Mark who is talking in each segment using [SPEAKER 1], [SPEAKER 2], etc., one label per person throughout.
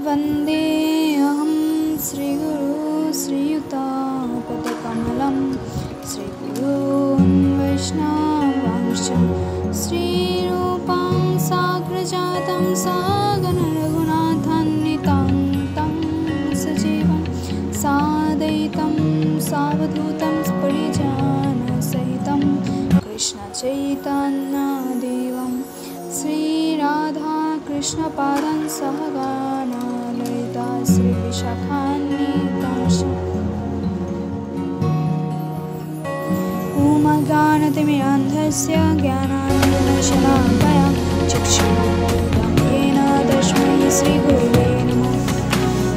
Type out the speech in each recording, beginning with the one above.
[SPEAKER 1] वन्देऽहं श्रीगुरुं श्रीयुतापदकमलं श्रीगुरून् वैष्णवांश्च श्रीरूपां साग्रजातं सहगणरघुनाथान्वितां तं सजीवं साद्वैतं सावधूतं परिजनसहितं कृष्णचैतन्यदेवं श्रीराधा कृष्णपादान् सहगणा ललिता श्रीविशाखान्वितांश्च ॐ ज्ञानाञ्जनशलाकया चक्षुरुन्मिलितं येन तस्मै श्रीगुरवे नमः।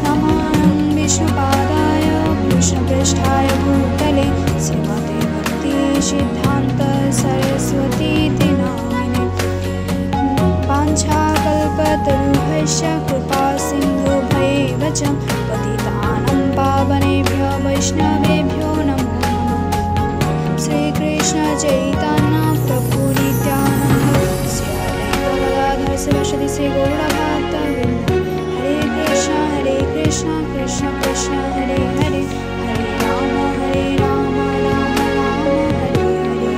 [SPEAKER 1] नमामि विष्णुपादाय कृष्णप्रेष्ठाय भूतले श्रीमते भक्तिसिद्धान्तसरस्वतीति नामिने। वाञ्छाकल्पतरुभ्यश्च कृपासिन्धुभ्येव च पतितानां पावनेभ्यो वैष्णवेभ्यो नमो नमः। श्रीकृष्ण चैतन्य प्रभु नित्यानन्द श्री अद्वैत गदाधर शिवासादि श्री गौरभक्तवृन्द। हरे कृष्ण कृष्ण कृष्ण हरे हरे, हरे राम राम राम हरे हरे।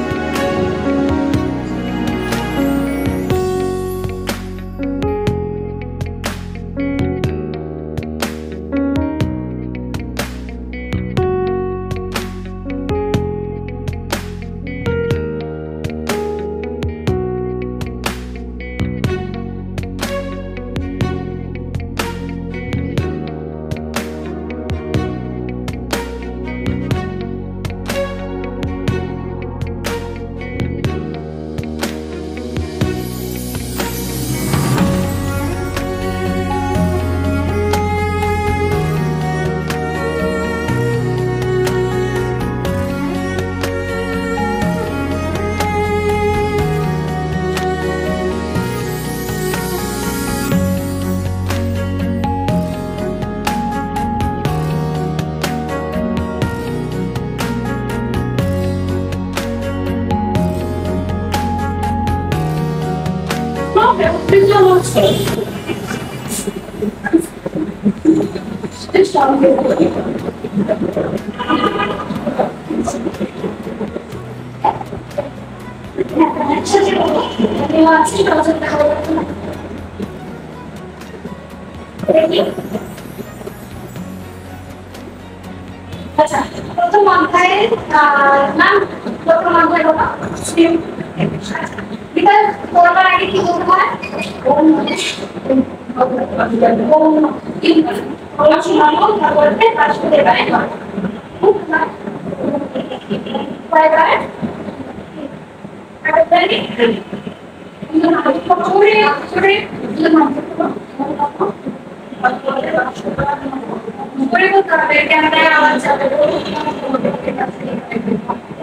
[SPEAKER 2] প্রথম অধ্যায়ের নাম প্রথম অধ্যায় হলো এটা পড়ার আগে কি বলতে হয়?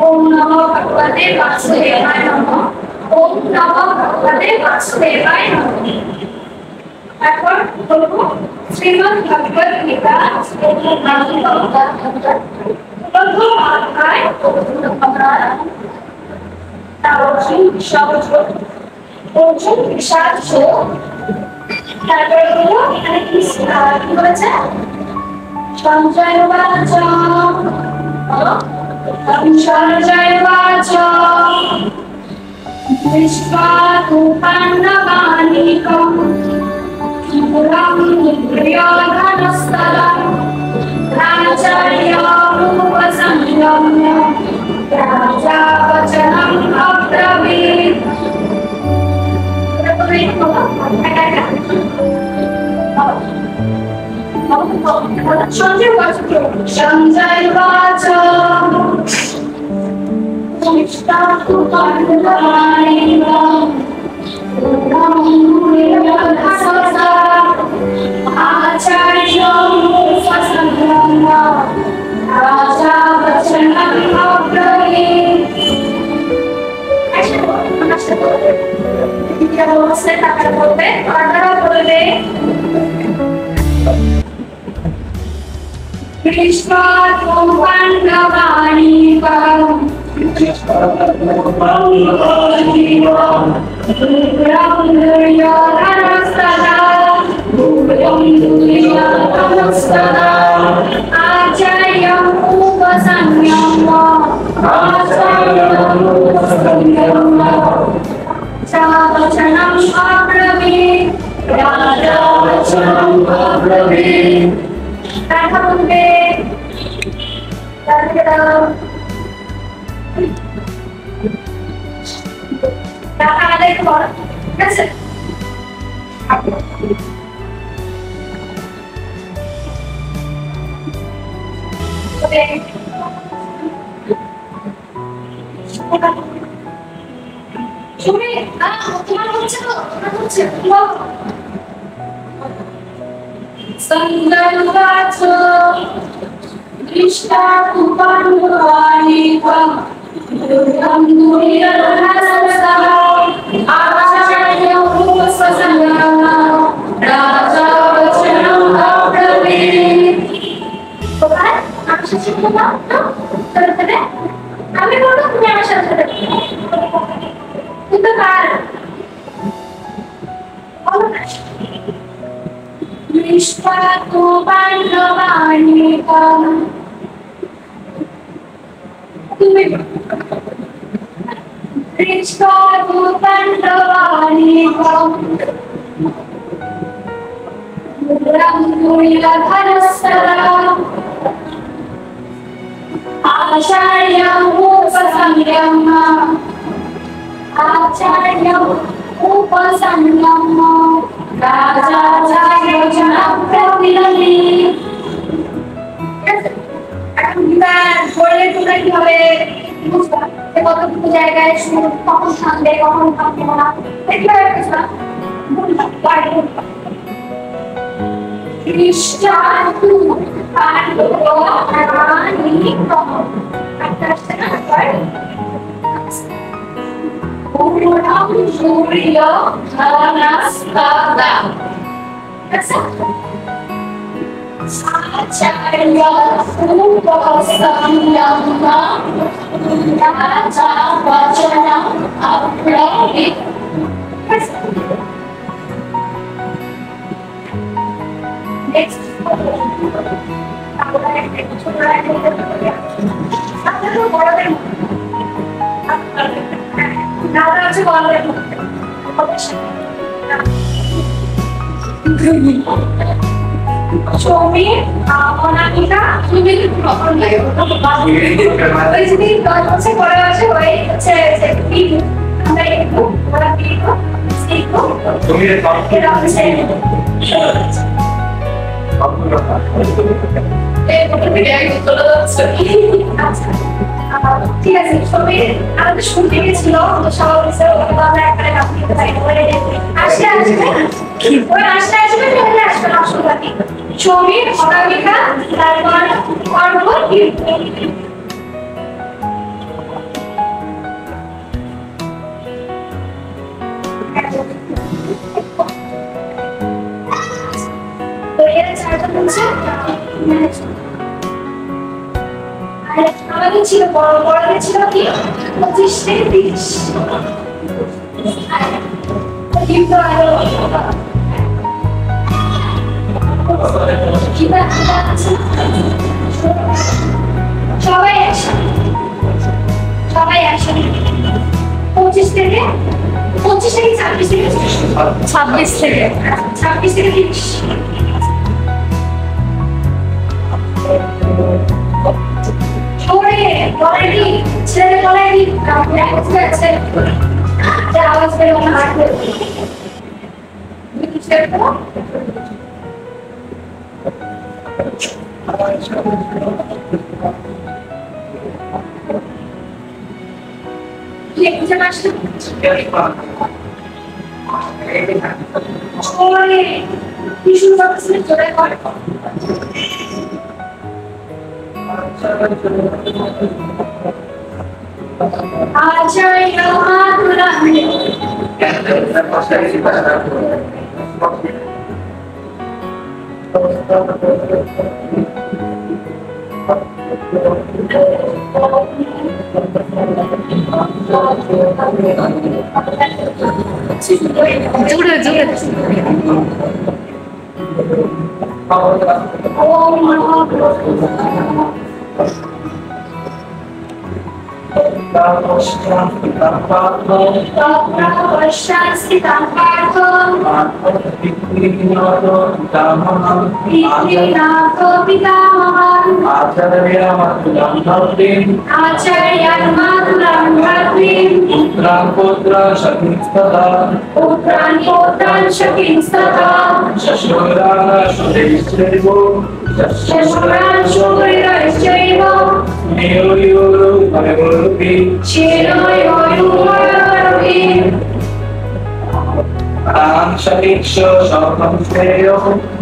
[SPEAKER 2] ओम नमो भगवते वासुदेवाय नमः। ओम नमो भगवते वासुदेवाय नमः। এখন বলবো শ্রীমদ্ ভগবদ গীতা প্রথম অধ্যায় অর্জুন বিষাদ যোগ। তারপরে হলো এখানে কি বলেছে? সঞ্জয় বাচ সঞ্জয় বাচ বিশ্বরূপান্নবানিকম পুরম প্রিয়ধনস্থলম রাচার্যমুপসংযম্য রাজা বচনম অব্রবীৎ। সঞ্জয় বাচ আচার্য রাজা বচনম অব্রবীৎ। অবস্থায় তারা বলবে, তারা বলবে Vishvarupannavanivam Ram Duryodhanastada Ram Duryodhanastada आचार्यं उपसंयम वचनम् अब्रवीत् वचनम् अब्रवीत् राघवंदे संगल्वाच दृष्टा कुपानुवाणीकम् दुर्गं दुर्यधनसः आचार्यं उपसंयम राजा वचनम् अब्रवीत्। আমি শিখতে দাও করতে আমি বলবো তুমি আমার সাথে সাথে কিন্তু কার নিষ্পাতু পাণ্ডবাণিকম তুমি নিষ্পাতু পাণ্ডবাণিকম দুর্গম आचार्यं उपसंयम राजा वचनम् अब्रवीत्। এখন বিমান পড়লে তোমরা কিভাবে বুঝবা যে কতটুকু জায়গায় সুর কখন থামবে কখন থামবে না কিভাবে বুঝবা Krishna Pandavanikum. Puram Surya Dhanastada. That's it. Acharya Upasangama Raja Vachanam Abrahit. That's it. Next. Show me Monanica. You will properly. Basically, God also for us. Why? Say, people. Like, what are people? Speak. ঠিক আছে সবাই আমাদের শুনতে গেছিল তো সবাই বলছে আমরা একটা কাপড় চাই বলে আসলে আসবে ওই আসলে আসবে তাহলে আসবে না শুনবাকি সমীর অনামিকা তারপর অর্ঘ তো এরা চারজন হচ্ছে আমাদের ছিল বড়দের ছিল কি 25 থেকে 30 কিন্তু আরো সবাই আসে 25 থেকে 26 থেকে 26 থেকে 30 Already, ছেলে already আছে যা আওয়াজ বের হবে হাত করে কি শেয়ার করো কি বুঝে আসছে ওরে কি শুরু করছিস জোরে কর Acharya Madhurani. ओम नमो तत्प्रवश्यास्थितं पार्थो पितृनाथो पितामहः आचार्यान् मातुलं भर्तॄन् पुत्रान् शकींस्तथा शशुरान् शूरैश्चैव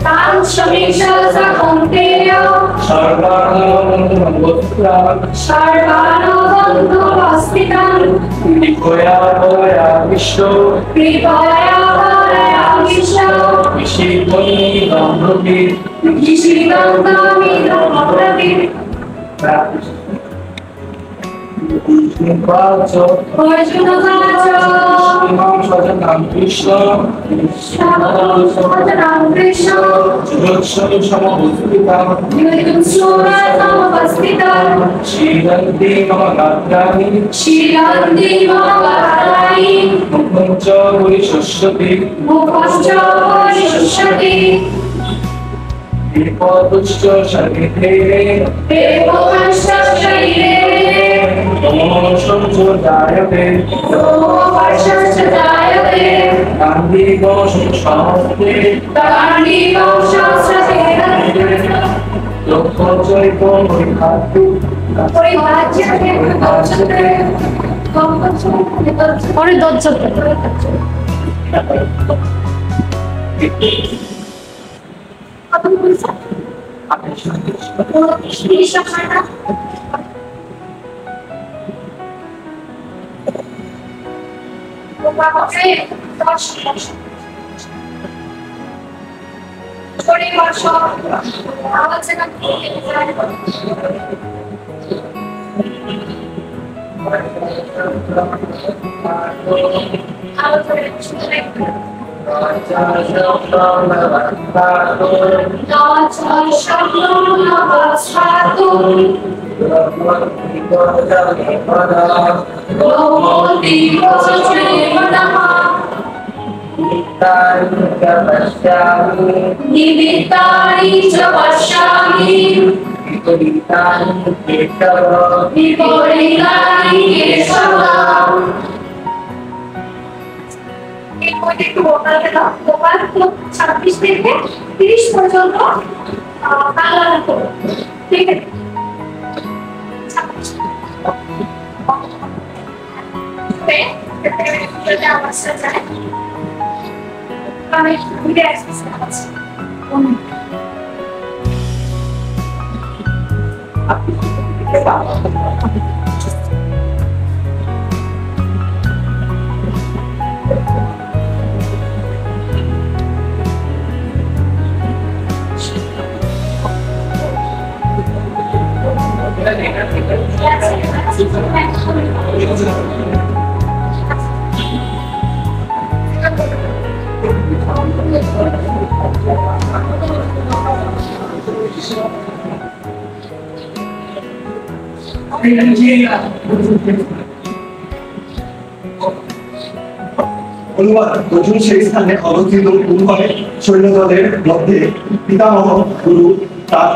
[SPEAKER 3] तां समीक्ष सकौन्तेय सर्वान्
[SPEAKER 2] बन्धुवस्थितं
[SPEAKER 3] कृपया विश्व
[SPEAKER 2] निमित्तानि च पश्यामि विपरीतानि केशव গোপাল 26 থেকে 30 পর্যন্ত বাংলা নাটক ঠিক আছে আমার সাথে আমি ঘুরে আসছি
[SPEAKER 4] অর্জুন সেই স্থানে অবস্থিত উভয় সৈন্যদলের মধ্যে পিতামহ গুরু তার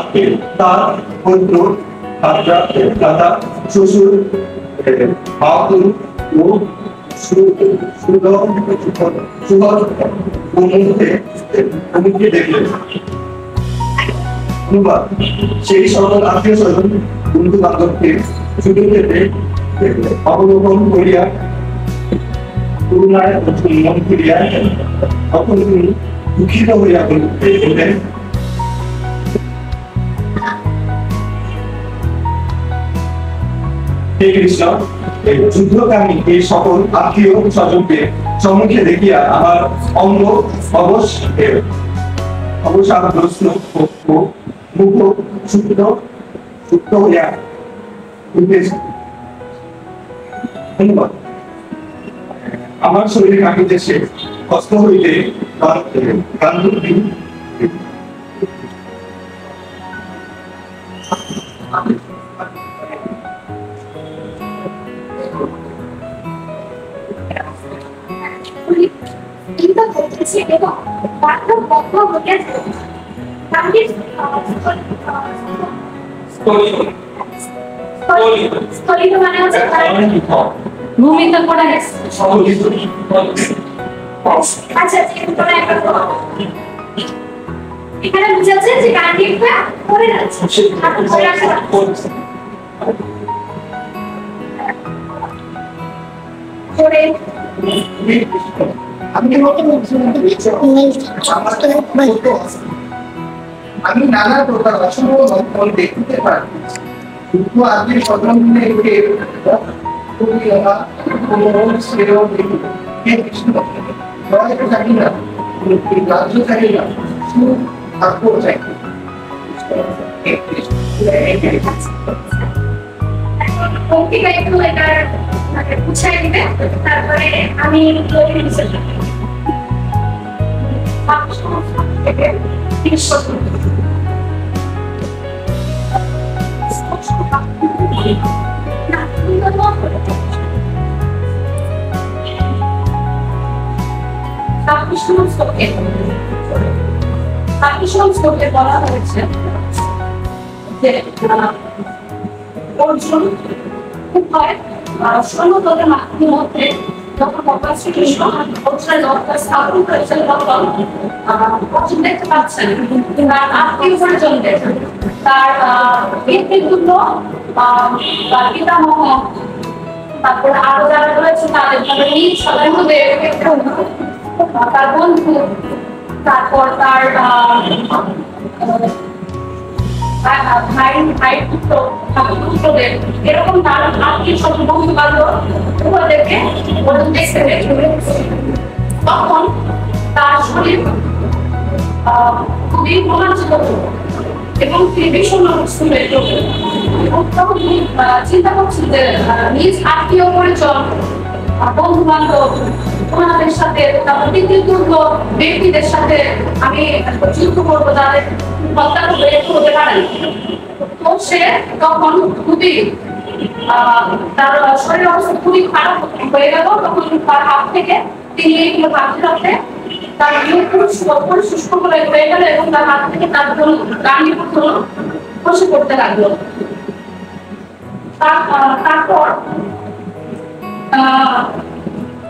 [SPEAKER 4] পুত্র দাদা শ্বশুর বাহাদুর ও সুহৃদকে দেখলেন। সেই সকল আত্মীয় স্বজন বন্ধু বান্ধবকে ছুটি খেতে অবলোকন করিয়া করুণায় মন করিয়া তখন তিনি দুঃখিত হইয়া বললেন, হে কৃষ্ণ, যুদ্ধকামী এই সকল আত্মীয় স্বজনকে সম্মুখে দেখিয়া আমার অঙ্গ অবসাদগ্রস্ত মুখ সুপ্ত হইয়া উঠেছে। ধন্যবাদ। আমার শরীর কাঁপিতেছে, কষ্ট হইলে
[SPEAKER 2] চিন্তা করতেছি এবং বারবার বদ্ধ হয়ে গান্ধীর স্থলিত মানে হচ্ছে ভূমিতে পড়ে গেছে। আচ্ছা এখানে বুঝাচ্ছে যে গান্ধী একটা পড়ে যাচ্ছে
[SPEAKER 4] আমি নানা প্রকার অসম্ভব লক্ষণ দেখতে পারি, কিন্তু আজকে সদনে জানি না রাজ্য চাই না থাকবো চাই
[SPEAKER 2] একটু এটার বুঝাই দিবে, তারপরে আমি বলা হয়েছে যে অর্জুন খুব হয় সৈন্যদলের মধ্যে যখন ভগবান শ্রীকৃষ্ণ অর্জুনের লক্ষ্য স্থাপন করেছেন তখন অর্জুন দেখতে পাচ্ছেন তার আত্মীয় পরিজনদের, তার ব্যক্তিগত পিতামহ, তারপর আরো যারা রয়েছে তাদের নিজ সদস্যদের, তার বন্ধু, তারপর তার পুত্রদের, এরকম তার আত্মীয় স্বজন বন্ধু বান্ধব উভয়দেরকে দেখতে তখন তার শরীর খুবই রোমাঞ্চিত এবং তিনি ভীষণ তখন চিন্তা করছেন যে নিজ আত্মীয় পরিজন, বন্ধু বান্ধব, ওনাদের সাথে, তারপর ব্যক্তিগত ব্যক্তিদের সাথে আমি যুদ্ধ করবো, তাদের হত্যা করবো, একটু হতে পারেন। তো সে তখন খুবই তার শরীর অবস্থা খুবই খারাপ হয়ে গেল, তখন তার হাত থেকে তিনি এইগুলো ভাবতে ভাবতে তার পুরো শুষ্ক হয়ে গেল এবং তার হাত থেকে তার গান্ধী পুত্র বসে পড়তে লাগলো। তারপর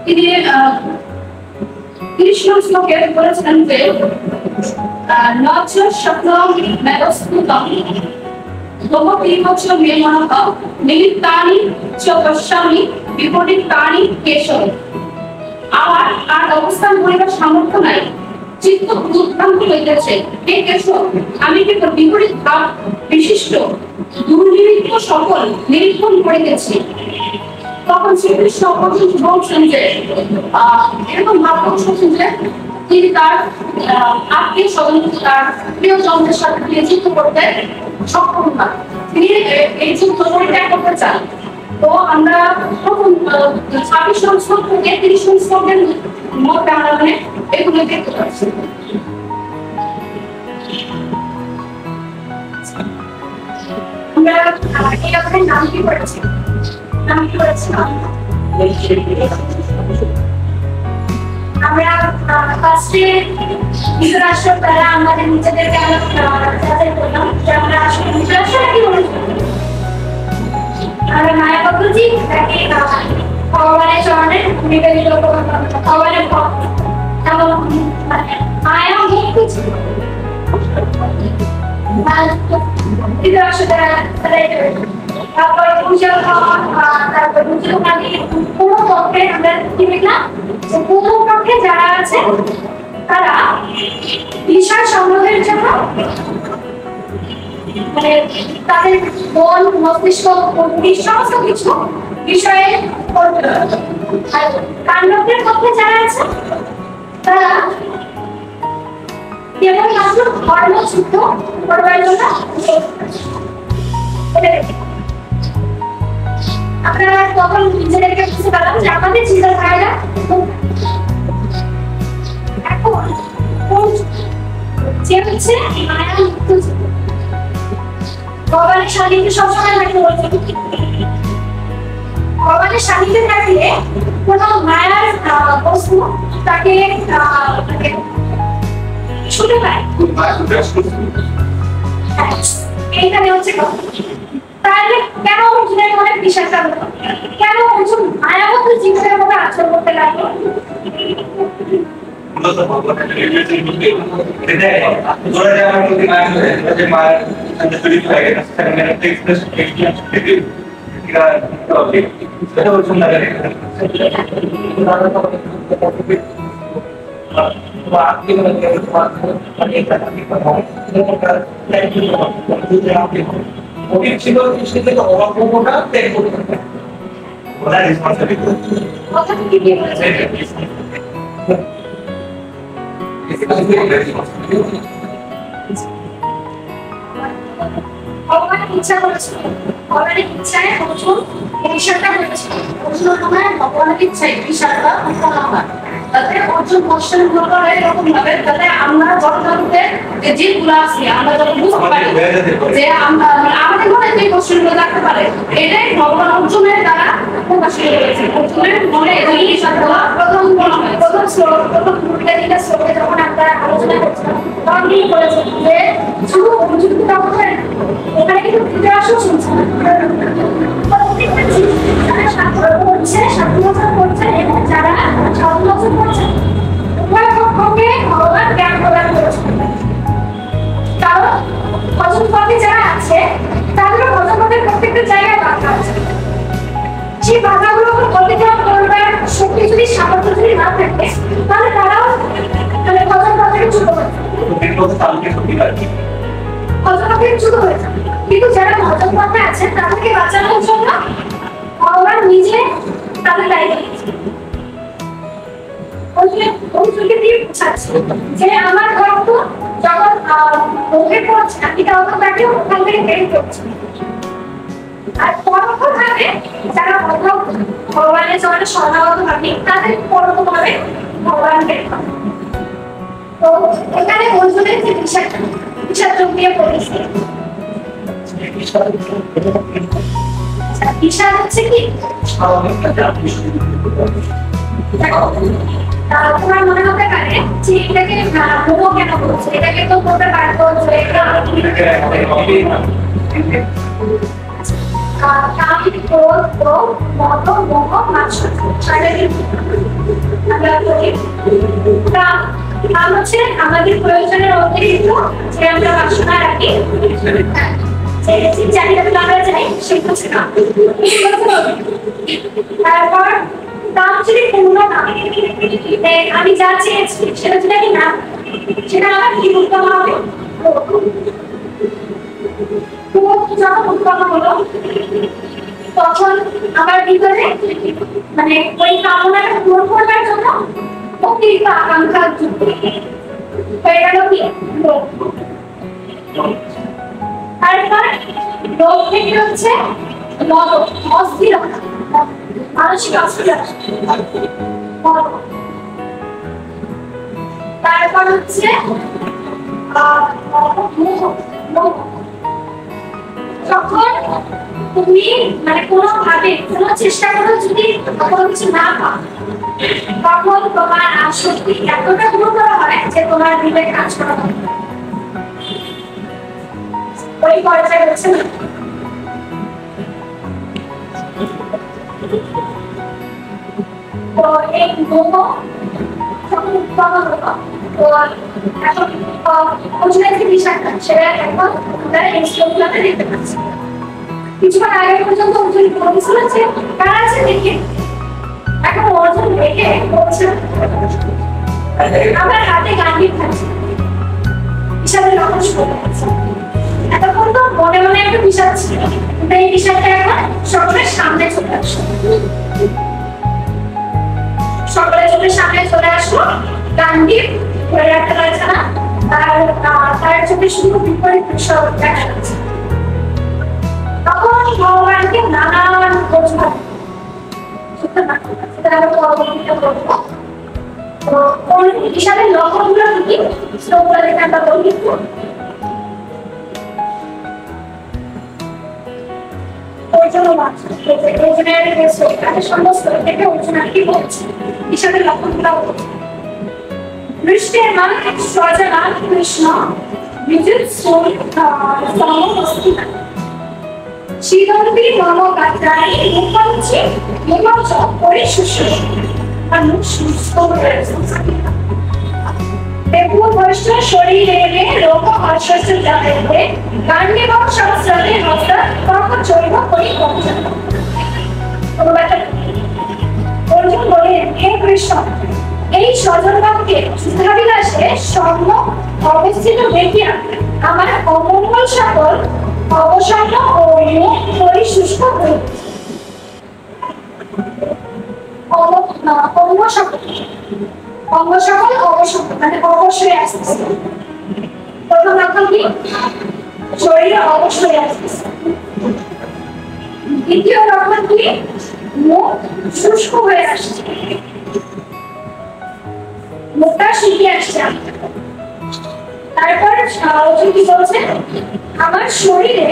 [SPEAKER 2] তিনি 30 নং শ্লোকে বলেছেন যে নচ শব্দম মেদস্তুতম ভবতীবচ মে মনঃ নিমিত্তানি চ পশ্যামি বিপরীতানি কেশব। আমার আর অবস্থান করিবার সামর্থ্য নাই, চিত্ত উদ্ভ্রান্ত হইতেছে, হে কেশব আমি কেবল বিপরীত ভাব বিশিষ্ট দুর্নিমিত্ত সকল নিরীক্ষণ করিতেছি। তখন শ্রীকৃষ্ণ পর্যন্ত বলছেন যে এরকম ভাব করছেন যে তিনি তার আত্মীয় স্বজন, তার প্রিয়জনদের সাথে তিনি যুদ্ধ করতে সক্ষম না, তিনি এই যুদ্ধ পরিত্যাগ করতে চান। তো আমরা তখন 26 নং শ্লোক থেকে 30 নং শ্লোকের মধ্যে আমরা মানে এগুলো দেখতে পাচ্ছি। আমরা এই আপনার নাম কি করেছি? আমরা ফার্স্টে যুক্তরাষ্ট্র দ্বারা আমাদের নিজেদেরকে যাচাই করলাম যে আমরা আসলে যুক্তরাষ্ট্র কি বলছি, আমরা মায়াবতী তাকে ভগবানের চরণে নিবেদিত ভগবানের ভক্ত এবং মায়া মুক্তি ছিল যুক্তরাষ্ট্র দ্বারা তারপরে তারপর পুরো পক্ষে আমরা কি দেখলাম যে প্রথম পক্ষে যারা আছে তারা বিষয় সংগ্রহের জন্য মানে তাদের মন মস্তিষ্ক সমস্ত কিছু বিষয়ে আর কাণ্ডকের পক্ষে যারা আছে তারা কেবলমাত্র ধর্ম যুদ্ধ করবার জন্য আমরা তখন নিজেদেরকে বুঝতে পারলাম যে আমাদের চিন্তাধারা এখন যে হচ্ছে মায়া মুক্ত জীবন। ভগবানের সান্নিধ্যে সবসময় থাকতে বলছে। ভগবানের সান্নিধ্যে থাকলে কোনো মায়ার বস্তু তাকে ছুটে পায়। এইখানে হচ্ছে কথা। তাহলে কেন অর্জুনের মনে বিষাদটা হলো? কেন অর্জুন মায়াবদ্ধ জীবনের মধ্যে আচরণ করতে লাগলো?
[SPEAKER 3] ছিল থেকে অভাবটা ত্যাগ করতে হবে।
[SPEAKER 2] কথা কি কি বলেছে? ভগবান ইচ্ছা করেছিল, ভগবানের ইচ্ছায় অর্জুন বিষয়টা হয়েছে। অর্জুন আমার ভগবানের ইচ্ছায় বিষয়টা হয়, তাতে অর্জুন কোশ্চেন করতে হয় এরকম ভাবে যাতে আমরা জগতের যে জীবগুলো আছে আমরা যখন বুঝতে পারি যে আমরা আমাদের মনে যে কোশ্চেনগুলো থাকতে পারে এটাই ভগবান অর্জুনের দ্বারা প্রকাশিত হয়েছে। অর্জুনের মনে এই বিষয়গুলো প্রথম শ্লোক প্রথম দুইটা শ্লোকে যখন আমরা আলোচনা করছিলাম তখন কি বলেছে যে শুধু অর্জুন কি তখন ওখানে কিন্তু ধৃতরাষ্ট্র শুনছে যারা সাধনা করছে এবং যারা সাধনা করছে উভয় পক্ষকে ভগবান জ্ঞান প্রদান করেছে। কারণ ভজন পথে যারা আছে তাদেরও ভজন পথের প্রত্যেকটা জায়গায় বাধা আছে। সেই বাধাগুলোকে অতিক্রম করবার শক্তি যদি সামর্থ্য যদি না থাকে তাহলে তারাও মানে ভজন পথে ছোট হয়ে ভজন পথে ছোট হয়ে যায়। কিন্তু যারা ভজন পথে আছে তাদেরকে বাঁচানোর জন্য ভগবান নিজে তাদের দায়িত্ব নিয়েছে। অর্জুনকে দিয়ে বোঝাচ্ছে যে আমার ভক্ত যখন রোগে পড়ছে আমি তখন তাকে ওখান থেকে বের করছি। আর পরোক্ষভাবে যারা ভগবানের জন্য শরণাগত ভাবে তাদের পরোক্ষভাবে ভগবান বের করে। তো এখানে অর্জুনের যে বিষাদ জমিয়ে পড়েছে, বিষাদ হচ্ছে কি তোমার মনে হতে পারে যে এটাকে মোহ কেন করছে, এটাকে তো করতে পারতো আমাদের প্রয়োজনের অতিরিক্ত যে আমরা বাসনা রাখি আমরা চাই সেটা হচ্ছে না। তারপর কাম যদি পূর্ণ না আমি যা চেয়েছি সেটা যদি আমি না সেটা আমার কি উত্তম হবে? যখন উত্তম হলো তখন আমার ভিতরে মানে ওই কামনাটা পূরণ করবার জন্য অতিরিক্ত আকাঙ্ক্ষা যুক্ত হয়ে গেল কি লোভ। তারপর লোভ থেকে হচ্ছে অস্থিরতা, মানসিক অস্থিরতা। তারপর হচ্ছে যখন তুমি মানে কোনোভাবে কোনো চেষ্টা করো যদি কোনো কিছু না পাও তখন তোমার আসক্তি এতটা গুরুতর হয় যে তোমার বিবেক কাজ করা হয়। ওই পর্যায়ে হচ্ছে না। তো এই মোহ যখন উৎপন্ন হলো তো এখন অর্জুনের যে বিষয়টা সেটা এখন আমরা এই শ্লোকগুলোতে দেখতে পাচ্ছি। কিছুক্ষণ আগে পর্যন্ত অর্জুন বলেছিল যে কার আছে দেখে, এখন অর্জুন দেখে বলছে আমার হাতে গান্ধীর থাকছে বিষাদের রহস্য আছে। এতক্ষণ তো মনে মনে একটা বিষাদ ছিল কিন্তু এই বিষাদটা এখন সকলের সামনে চলে আসলো। সকলের চোখের সামনে চলে আসলো গান্ধীর ধরে রাখতে পারছে না, তার চোখে শুধু বিপরীত দৃশ্য দেখা যাচ্ছে। তখন ভগবানকে নানান কোন হিসাবে লক্ষণগুলো কি শ্লোকগুলো দেখে আমরা বলি সমস্ত থেকে অর্জুনা কি বলছে হিসাবে লক্ষণগুলো বলছে দৃষ্টের মান সজনা কৃষ্ণ বিদ্যুৎ সমস্ত শিরন্তি মম গাত্রাণি মুখঞ্চি মুখঞ্চ পরিশুষ্য দেবু বৈষ্ণ শরীরে রোগ অস্বস্য জায়তে গান্ডিবং সহস্রতে হস্ত কর্ম চৈব পরিপঞ্চন অর্জুন বলেন হে কৃষ্ণ এই স্বজনভাবকে সুধাবিলাসে সম্যক অবস্থিত দেখিয়া আমার অমঙ্গল সকল অবসন্ন ও মুখ পরিশুষ্ক হইতেছে অঙ্গ সকল অবসন্ন মানে অবশ্যই আসতেছে প্রথম লক্ষণ কি শরীরে অবশ্যই আসতেছে দ্বিতীয় লক্ষণ কি মুখ শুষ্ক হয়ে আসছে মুখটা শুকিয়ে আসছে তারপর অর্জুন কি বলছে আমার শরীরে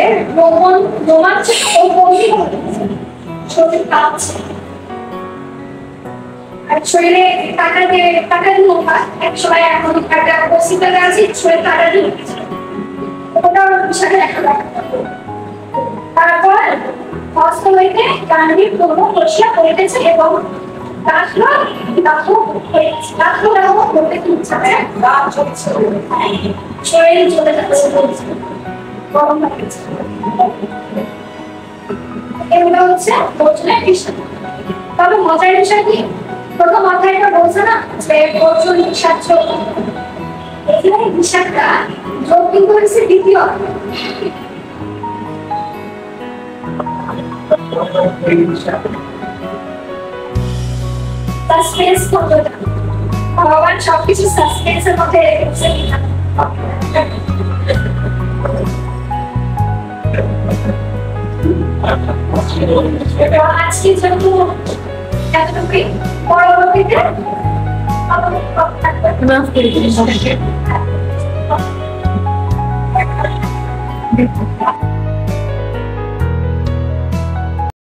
[SPEAKER 2] রোমাঞ্চ ও বন্দি হচ্ছে শরীর কাঁপছে আর শরীরে টাকা দিয়ে এক সময় এখন একটা অবস্থিততা আছে শরীরে টাকা দিয়ে ওটা বিষয়ে একটা তারপর হস্ত হইতে গান্ডীব পূর্ণ বসিয়া পড়িতেছে এবং করতে কি ইচ্ছা শরীরে চলে যাচ্ছে গরম লাগছে এগুলো হচ্ছে অর্জুনের বিষয় তবে মজার বিষয় কি প্রথম অধ্যায়টা বলছে না যে অর্জুন বিষাচ্ছ এখানে বিষাকটা যোগ কিন্তু হচ্ছে দ্বিতীয় সাসপেন্স কতটা ভগবান সবকিছু সাসপেন্সের মধ্যে রেখেছে আজকে যেহেতু এতটুকুই পরবর্তীতে মাফ করে দিন